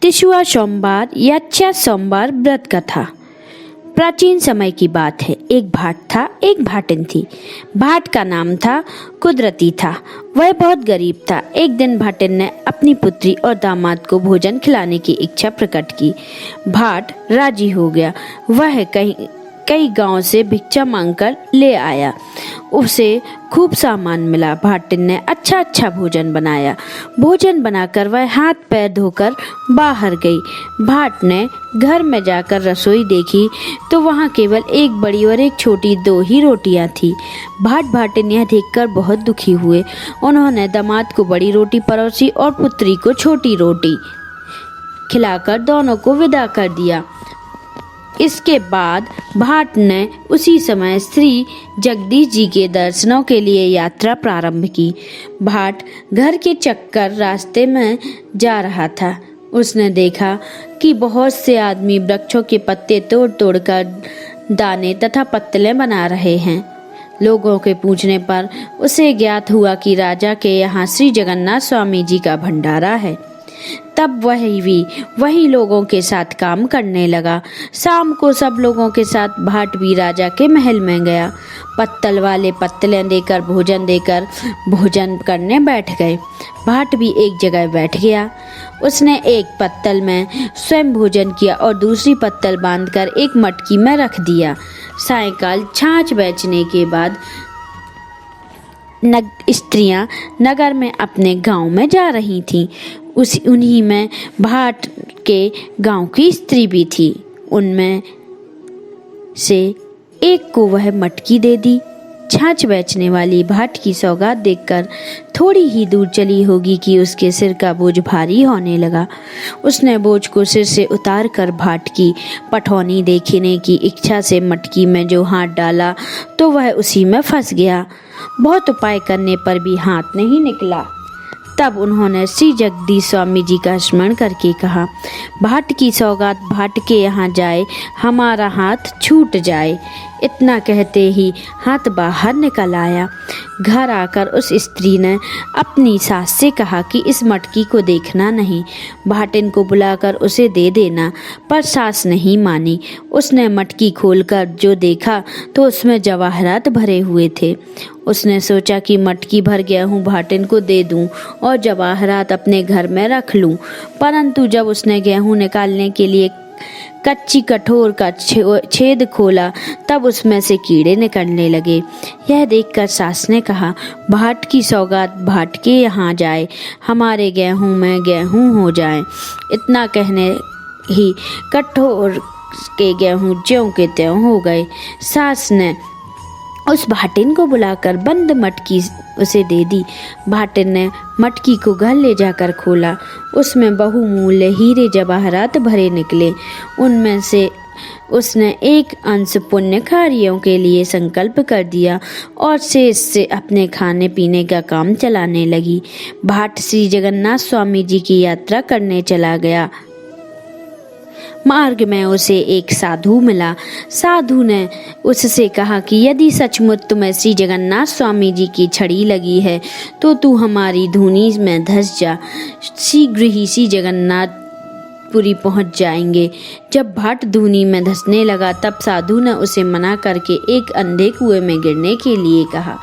तिसुआ सोमवार या छह सोमवार व्रत कथा। प्राचीन समय की बात है। एक भाट था, एक भाटिन थी। भाट का नाम था कुदरती था। वह बहुत गरीब था। एक दिन भाटिन ने अपनी पुत्री और दामाद को भोजन खिलाने की इच्छा प्रकट की। भाट राजी हो गया। वह कई गांव से भिक्षा मांगकर ले आया। उसे खूब सामान मिला। भाटिन ने अच्छा भोजन बनाया। भोजन बनाकर वह हाथ पैर धोकर बाहर गई। भाट ने घर में जाकर रसोई देखी तो वहाँ केवल एक बड़ी और एक छोटी दो ही रोटियां थी। भाटिन यह देखकर बहुत दुखी हुए। उन्होंने दामाद को बड़ी रोटी परोसी और पुत्री को छोटी रोटी खिलाकर दोनों को विदा कर दिया। इसके बाद भाट ने उसी समय श्री जगदीश जी के दर्शनों के लिए यात्रा प्रारंभ की। भाट घर के चक्कर रास्ते में जा रहा था। उसने देखा कि बहुत से आदमी वृक्षों के पत्ते तोड़ कर दाने तथा पत्तलें बना रहे हैं। लोगों के पूछने पर उसे ज्ञात हुआ कि राजा के यहाँ श्री जगन्नाथ स्वामी जी का भंडारा है। तब वही लोगों के साथ काम करने लगा। शाम को सब लोगों के साथ भाट भी राजा के महल में गया। पत्तल वाले पत्तलें देकर भोजन करने बैठ गए। भाट भी एक जगह बैठ गया। उसने एक पत्तल में स्वयं भोजन किया और दूसरी पत्तल बांधकर एक मटकी में रख दिया। सायंकाल छाछ बेचने के बाद स्त्रियां नगर में अपने गांव में जा रही थीं। उन्हीं में भाट के गांव की स्त्री भी थी। उनमें से एक को वह मटकी दे दी। छाछ बेचने वाली भाट की सौगात देखकर थोड़ी ही दूर चली होगी कि उसके सिर का बोझ भारी होने लगा। उसने बोझ को सिर से उतार कर भाट की पठौनी देखने की इच्छा से मटकी में जो हाथ डाला तो वह उसी में फंस गया। बहुत उपाय करने पर भी हाथ नहीं निकला। तब उन्होंने श्री जगदीश स्वामी जी का स्मरण करके कहा, भाट की सौगात भाट के यहाँ जाए, हमारा हाथ छूट जाए। इतना कहते ही हाथ बाहर निकल आया। घर आकर उस स्त्री ने अपनी सास से कहा कि इस मटकी को देखना नहीं, भाटिन को बुलाकर उसे दे देना। पर सास नहीं मानी। उसने मटकी खोलकर जो देखा तो उसमें जवाहरात भरे हुए थे। उसने सोचा कि मटकी भर गेहूं भाटिन को दे दूं और जवाहरात अपने घर में रख लूं। परंतु जब उसने गेहूं निकालने के लिए कच्ची कठोर का छेद खोला तब उसमें से कीड़े निकलने लगे। यह देखकर सास ने कहा, भाट की सौगात भाट के यहाँ जाए, हमारे गेहूं में गेहूं हो जाए। इतना कहने ही कठोर के गेहूं ज्यों के त्यों हो गए। सास ने उस भाटिन को बुलाकर बंद मटकी उसे दे दी। भाटिन ने मटकी को घर ले जाकर खोला। उसमें बहुमूल्य हीरे जवाहरात भरे निकले। उनमें से उसने एक अंश पुण्य कार्यों के लिए संकल्प कर दिया और शेष से अपने खाने पीने का काम चलाने लगी। भाट श्री जगन्नाथ स्वामी जी की यात्रा करने चला गया। मार्ग में उसे एक साधु मिला। साधु ने उससे कहा कि यदि सचमुच तुम्हें श्री जगन्नाथ स्वामी जी की छड़ी लगी है तो तू हमारी धूनी में धंस जा। शीघ्र ही श्री जगन्नाथपुरी पहुंच जाएंगे। जब भाट धूनी में धंसने लगा तब साधु ने उसे मना करके एक अंधे कुएं में गिरने के लिए कहा।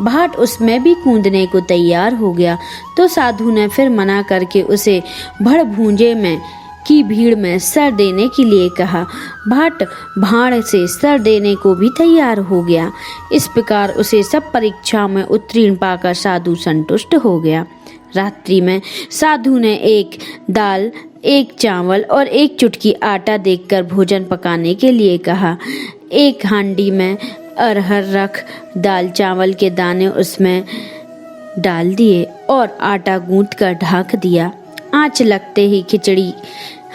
भाट उसमें भी कूदने को तैयार हो गया तो साधु ने फिर मना करके उसे भड़भूंजे में की भीड़ में सर देने के लिए कहा। भाट भाड़ से सर देने को भी तैयार हो गया। इस प्रकार उसे सब परीक्षा में उत्तीर्ण पाकर साधु संतुष्ट हो गया। रात्रि में साधु ने एक दाल, एक चावल और एक चुटकी आटा देकर भोजन पकाने के लिए कहा। एक हांडी में अरहर रख दाल चावल के दाने उसमें डाल दिए और आटा गूंथ कर ढक दिया। आँच लगते ही खिचड़ी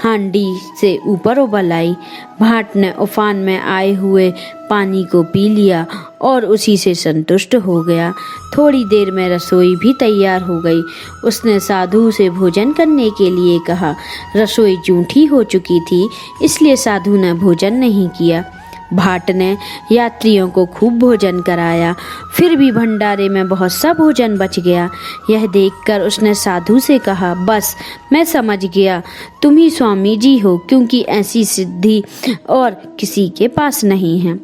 हांडी से ऊपर उबल आई। भाट ने उफान में आए हुए पानी को पी लिया और उसी से संतुष्ट हो गया। थोड़ी देर में रसोई भी तैयार हो गई। उसने साधु से भोजन करने के लिए कहा। रसोई जूठी हो चुकी थी इसलिए साधु ने भोजन नहीं किया। भाट ने यात्रियों को खूब भोजन कराया, फिर भी भंडारे में बहुत सा भोजन बच गया। यह देखकर उसने साधु से कहा, बस मैं समझ गया, तुम ही स्वामी जी हो, क्योंकि ऐसी सिद्धि और किसी के पास नहीं है।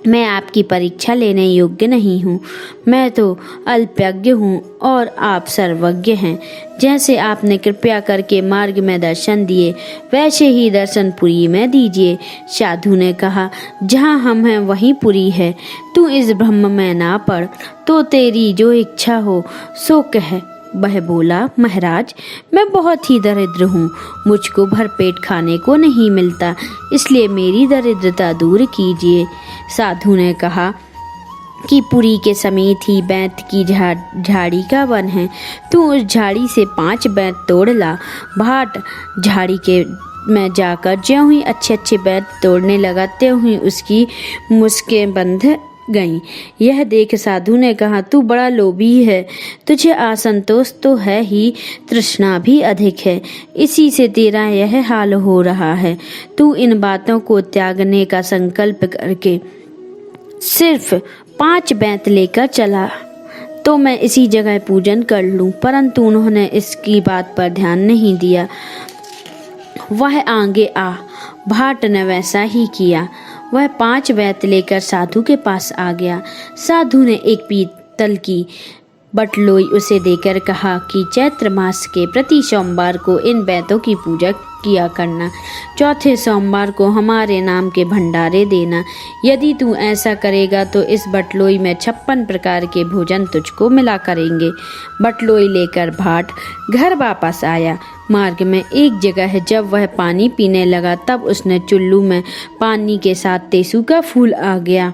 मैं आपकी परीक्षा लेने योग्य नहीं हूँ। मैं तो अल्पज्ञ हूँ और आप सर्वज्ञ हैं। जैसे आपने कृपया करके मार्ग में दर्शन दिए, वैसे ही दर्शन पुरी में दीजिए। साधु ने कहा, जहाँ हम हैं वहीं पुरी है। तू इस भ्रम में ना पड़, तो तेरी जो इच्छा हो सो कह। वह बोला, महाराज, मैं बहुत ही दरिद्र हूँ, मुझको भरपेट खाने को नहीं मिलता, इसलिए मेरी दरिद्रता दूर कीजिए। साधु ने कहा कि पुरी के समीप ही बैंत की झाड़ी का वन है, तू उस झाड़ी से 5 बैंत तोड़ ला। भाट झाड़ी के में जाकर ज्यों ही अच्छे अच्छे बैंत तोड़ने लगा, त्यों ही उसकी मुस्कें बंध गईं। यह देख साधु ने कहा, तू बड़ा लोभी है, तुझे असंतोष तो है ही, तृष्णा भी अधिक है, इसी से तेरा यह हाल हो रहा है। तू इन बातों को त्यागने का संकल्प करके सिर्फ 5 बैंत लेकर चला तो मैं इसी जगह पूजन कर लूं। परंतु उन्होंने इसकी बात पर ध्यान नहीं दिया। वह आगे आ, भाट ने वैसा ही किया। वह 5 बैंत लेकर साधु के पास आ गया। साधु ने एक पीतल की बटलोई उसे देकर कहा कि चैत्र मास के प्रति सोमवार को इन बैंतों की पूजा किया करना, चौथे सोमवार को हमारे नाम के भंडारे देना। यदि तू ऐसा करेगा तो इस बटलोई में 56 प्रकार के भोजन तुझको मिला करेंगे। बटलोई लेकर भाट घर वापस आया। मार्ग में एक जगह है, जब वह पानी पीने लगा तब उसने चुल्लू में पानी के साथ तेसू का फूल आ गया।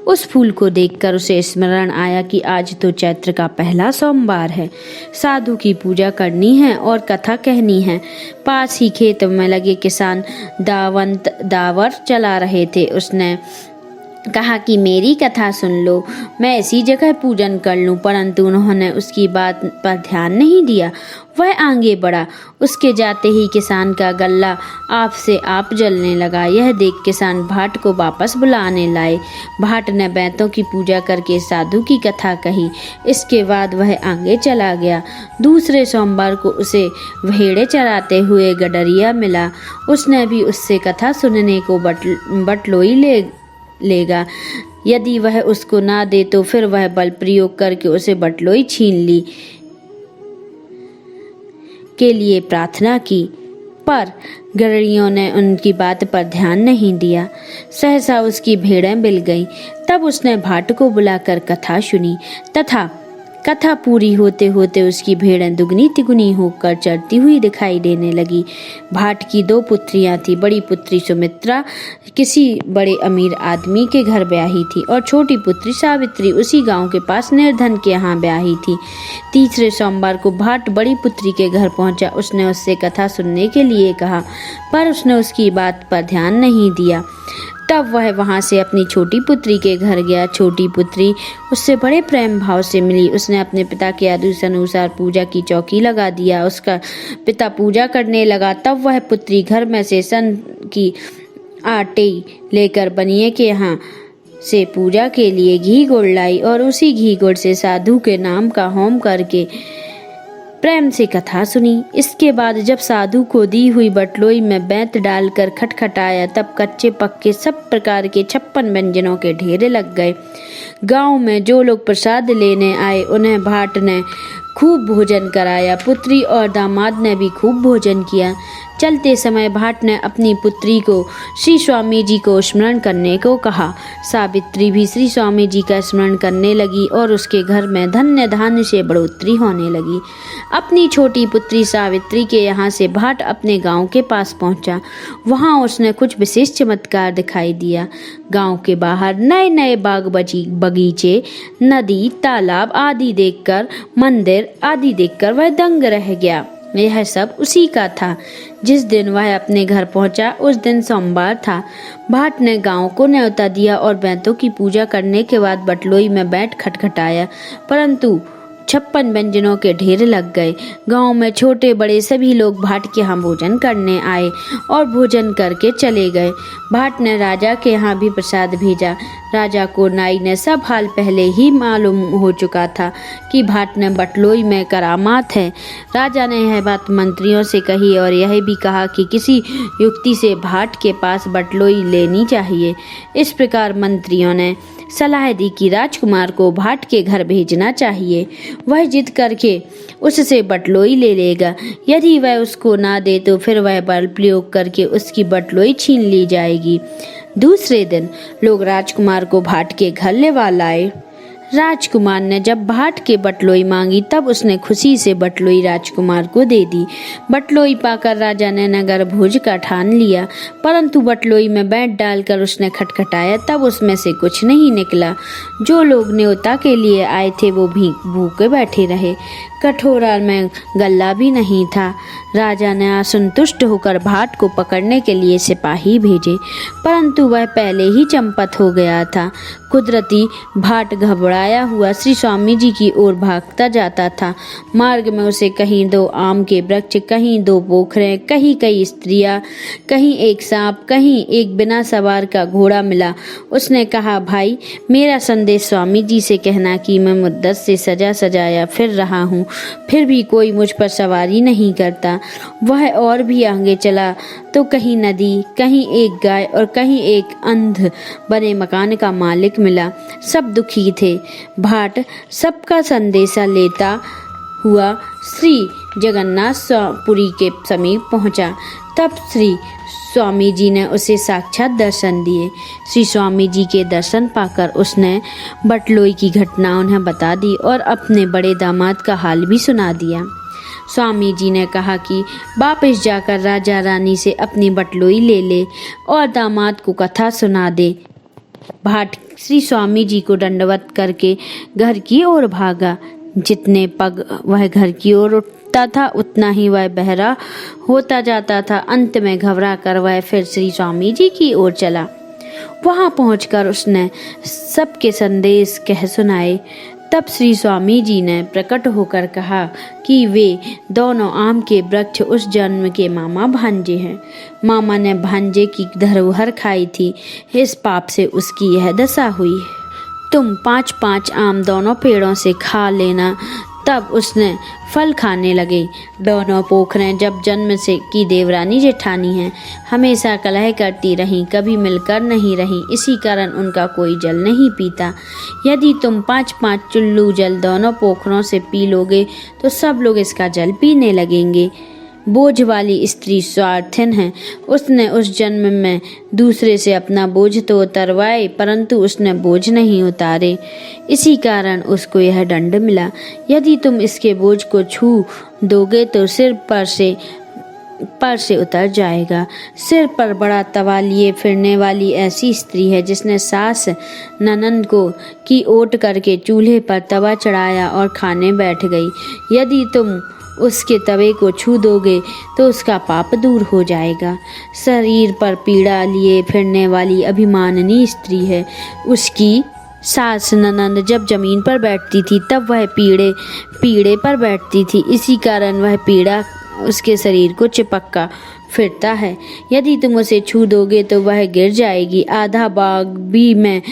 उस फूल को देखकर उसे स्मरण आया कि आज तो चैत्र का पहला सोमवार है, साधु की पूजा करनी है और कथा कहनी है। पास ही खेत में लगे किसान दावर चला रहे थे। उसने कहा कि मेरी कथा सुन लो, मैं इसी जगह पूजन कर लूं, परंतु उन्होंने उसकी बात पर ध्यान नहीं दिया। वह आगे बढ़ा। उसके जाते ही किसान का गल्ला आप से आप जलने लगा। यह देख किसान भाट को वापस बुलाने लाए। भाट ने बैंतों की पूजा करके साधु की कथा कही। इसके बाद वह आगे चला गया। दूसरे सोमवार को उसे भेड़े चराते हुए गडरिया मिला। उसने भी उससे कथा सुनने को बटलोई लेगा। यदि वह उसको ना दे तो फिर वह बल प्रयोग करके उसे बटलोई छीन ली के लिए प्रार्थना की, पर गडरियों ने उनकी बात पर ध्यान नहीं दिया। सहसा उसकी भेड़ें मिल गईं। तब उसने भाट को बुलाकर कथा सुनी तथा कथा पूरी होते होते उसकी भेड़ें दुगनी तिगुनी होकर चरती हुई दिखाई देने लगी। भाट की 2 पुत्रियां थी। बड़ी पुत्री सुमित्रा किसी बड़े अमीर आदमी के घर ब्याही थी और छोटी पुत्री सावित्री उसी गांव के पास निर्धन के यहाँ ब्याही थी। तीसरे सोमवार को भाट बड़ी पुत्री के घर पहुंचा। उसने उससे कथा सुनने के लिए कहा, पर उसने उसकी बात पर ध्यान नहीं दिया। तब वह वहां से अपनी छोटी पुत्री के घर गया। छोटी पुत्री उससे बड़े प्रेम भाव से मिली। उसने अपने पिता के आदेश अनुसार पूजा की चौकी लगा दिया। उसका पिता पूजा करने लगा। तब वह पुत्री घर में से सन की आटे लेकर बनिए के यहाँ से पूजा के लिए घी गुड़ लाई और उसी घी गुड़ से साधु के नाम का होम करके प्रेम से कथा सुनी। इसके बाद जब साधु को दी हुई बटलोई में बैंत डालकर खटखटाया, तब कच्चे पक्के सब प्रकार के 56 व्यंजनों के ढेरे लग गए। गांव में जो लोग प्रसाद लेने आए उन्हें भाट ने खूब भोजन कराया। पुत्री और दामाद ने भी खूब भोजन किया। चलते समय भाट ने अपनी पुत्री को श्री स्वामी जी को स्मरण करने को कहा। सावित्री भी श्री स्वामी जी का स्मरण करने लगी और उसके घर में धन्य धान्य से बढ़ोतरी होने लगी। अपनी छोटी पुत्री सावित्री के यहाँ से भाट अपने गांव के पास पहुंचा। वहां उसने कुछ विशेष चमत्कार दिखाई दिया। गांव के बाहर नए नए बाग बगीचे, नदी, तालाब आदि देखकर, मंदिर आदि देखकर वह दंग रह गया। यह सब उसी का था। जिस दिन वह अपने घर पहुंचा उस दिन सोमवार था। भाट ने गांव को न्योता दिया और बैंतों की पूजा करने के बाद बटलोई में बैठ खटखटाया, परंतु 56 व्यंजनों के ढेर लग गए। गांव में छोटे बड़े सभी लोग भाट के यहाँ भोजन करने आए और भोजन करके चले गए। भाट ने राजा के यहाँ भी प्रसाद भेजा। राजा को नाई ने सब हाल पहले ही मालूम हो चुका था कि भाट ने बटलोई में करामात है। राजा ने यह बात मंत्रियों से कही और यह भी कहा कि किसी युक्ति से भाट के पास बटलोई लेनी चाहिए। इस प्रकार मंत्रियों ने सलाह दी कि राजकुमार को भाट के घर भेजना चाहिए। वह जिद करके उससे बटलोई ले लेगा। यदि वह उसको ना दे तो फिर वह बल प्रयोग करके उसकी बटलोई छीन ली जाएगी। दूसरे दिन लोग राजकुमार को भाट के घर ले लाए। राजकुमार ने जब भाट के बटलोई मांगी तब उसने खुशी से बटलोई राजकुमार को दे दी। बटलोई पाकर राजा ने नगर भोज का ठान लिया, परंतु बटलोई में बैठ डालकर उसने खटखटाया, तब उसमें से कुछ नहीं निकला। जो लोग न्योता के लिए आए थे वो भी भूखे बैठे रहे। कटोरा में गल्ला भी नहीं था। राजा ने असंतुष्ट होकर भाट को पकड़ने के लिए सिपाही भेजे, परंतु वह पहले ही चंपत हो गया था। कुदरती भाट घबराया हुआ श्री स्वामी जी की ओर भागता जाता था। मार्ग में उसे कहीं 2 आम के वृक्ष, कहीं 2 पोखरे, कहीं कई स्त्रियां, कहीं एक सांप, कहीं एक बिना सवार का घोड़ा मिला। उसने कहा, भाई मेरा संदेश स्वामी जी से कहना कि मैं मुद्दत से सजा सजाया फिर रहा हूँ, फिर भी कोई मुझ पर सवारी नहीं करता। वह और भी आगे चला तो कहीं नदी, कहीं एक गाय और कहीं एक अंध बने मकान का मालिक मिला। सब दुखी थे। भाट सबका संदेशा लेता हुआ श्री जगन्नाथपुरी के समीप पहुंचा। तब श्री स्वामी जी ने उसे साक्षात दर्शन दिए। श्री स्वामी जी के दर्शन पाकर उसने बटलोई की घटना उन्हें बता दी और अपने बड़े दामाद का हाल भी सुना दिया। स्वामी जी ने कहा कि वापस जाकर राजा रानी से अपनी बटलोई ले ले और दामाद को कथा सुना दे। भाट श्री स्वामी जी को दंडवत करके घर की ओर भागा। जितने पग वह घर की ओर उठता था उतना ही वह बहरा होता जाता था। अंत में घबरा कर वह फिर श्री स्वामी जी की ओर चला। वहां पहुंचकर उसने सबके संदेश कह सुनाए। तब श्री स्वामी जी ने प्रकट होकर कहा कि वे दोनों आम के वृक्ष उस जन्म के मामा भांजे हैं। मामा ने भांजे की धरोहर खाई थी, इस पाप से उसकी यह दशा हुई है। तुम 5-5 आम दोनों पेड़ों से खा लेना। तब उसने फल खाने लगे। दोनों पोखरें जब जन्म से की देवरानी जेठानी हैं, हमेशा कलह करती रहीं, कभी मिलकर नहीं रहीं, इसी कारण उनका कोई जल नहीं पीता। यदि तुम 5-5 चुल्लू जल दोनों पोखरों से पी लोगे तो सब लोग इसका जल पीने लगेंगे। बोझ वाली स्त्री स्वार्थिन है। उसने उस जन्म में दूसरे से अपना बोझ तो उतरवाए, परंतु उसने बोझ नहीं उतारे, इसी कारण उसको यह दंड मिला। यदि तुम इसके बोझ को छू दोगे तो सिर पर से उतर जाएगा। सिर पर बड़ा तवा लिए फिरने वाली ऐसी स्त्री है जिसने सास ननंद को की ओट करके चूल्हे पर तवा चढ़ाया और खाने बैठ गई। यदि तुम उसके तवे को छू दोगे तो उसका पाप दूर हो जाएगा। शरीर पर पीड़ा लिए फिरने वाली अभिमाननी स्त्री है। उसकी सास ननंद जब जमीन पर बैठती थी तब वह पीड़े पर बैठती थी, इसी कारण वह पीड़ा उसके शरीर को चिपका फिरता है। यदि तुम उसे छू दोगे तो वह गिर जाएगी। आधा बाग भी में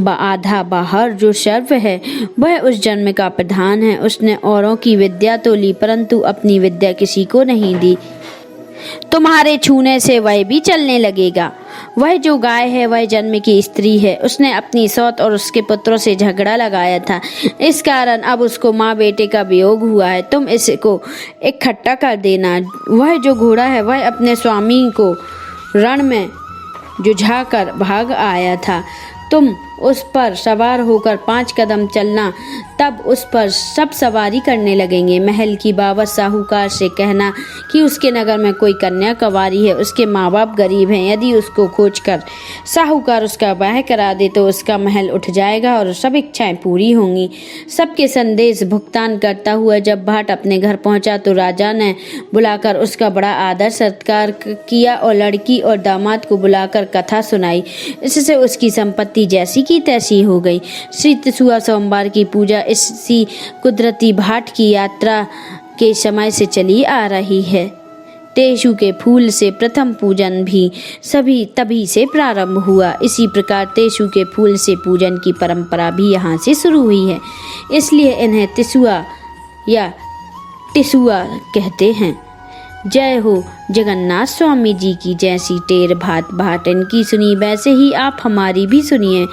आधा बाहर जो सर्व है वह उस जन्म का प्रधान है। उसने औरों की विद्या तो ली परंतु अपनी विद्या किसी को नहीं दी। तुम्हारे छूने से वह भी चलने लगेगा। वह जो गाय है वह जन्म की स्त्री है। उसने अपनी सौत और उसके पुत्रों से झगड़ा लगाया था, इस कारण अब उसको माँ बेटे का वियोग हुआ है। तुम इसको इकट्ठा कर देना। वह जो घोड़ा है वह अपने स्वामी को रण में जुझाकर भाग आया था। तुम उस पर सवार होकर 5 कदम चलना, तब उस पर सब सवारी करने लगेंगे। महल की बाबत साहूकार से कहना कि उसके नगर में कोई कन्या कुंवारी है, उसके माँ बाप गरीब हैं। यदि उसको खोजकर साहूकार उसका ब्याह करा दे तो उसका महल उठ जाएगा और सब इच्छाएं पूरी होंगी। सबके संदेश भुगतान करता हुआ जब भाट अपने घर पहुंचा तो राजा ने बुलाकर उसका बड़ा आदर सत्कार किया और लड़की और दामाद को बुलाकर कथा सुनाई। इससे उसकी संपत्ति जैसी की तैसी हो गई। श्री त्रिशुआ सोमवार की पूजा इसी कुदरती भाट की यात्रा के समय से चली आ रही है। टेसु के फूल से प्रथम पूजन भी तभी से प्रारंभ हुआ। इसी प्रकार टेसु के फूल से पूजन की परंपरा भी यहाँ से शुरू हुई है, इसलिए इन्हें त्रिशुआ या टिसुआ कहते हैं। जय हो जगन्नाथ स्वामी जी की। जैसी टेर भाट भाट इनकी सुनी, वैसे ही आप हमारी भी सुनिए।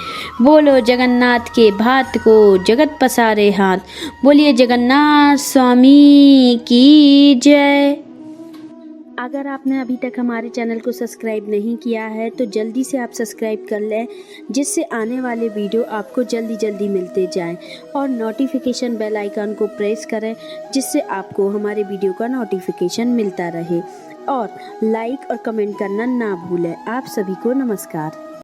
बोलो जगन्नाथ के भाट को जगत पसारे हाथ। बोलिए जगन्नाथ स्वामी की जय। अगर आपने अभी तक हमारे चैनल को सब्सक्राइब नहीं किया है तो जल्दी से आप सब्सक्राइब कर लें, जिससे आने वाले वीडियो आपको जल्दी मिलते जाएं, और नोटिफिकेशन बेल आइकन को प्रेस करें, जिससे आपको हमारे वीडियो का नोटिफिकेशन मिलता रहे। और लाइक और कमेंट करना ना भूलें। आप सभी को नमस्कार।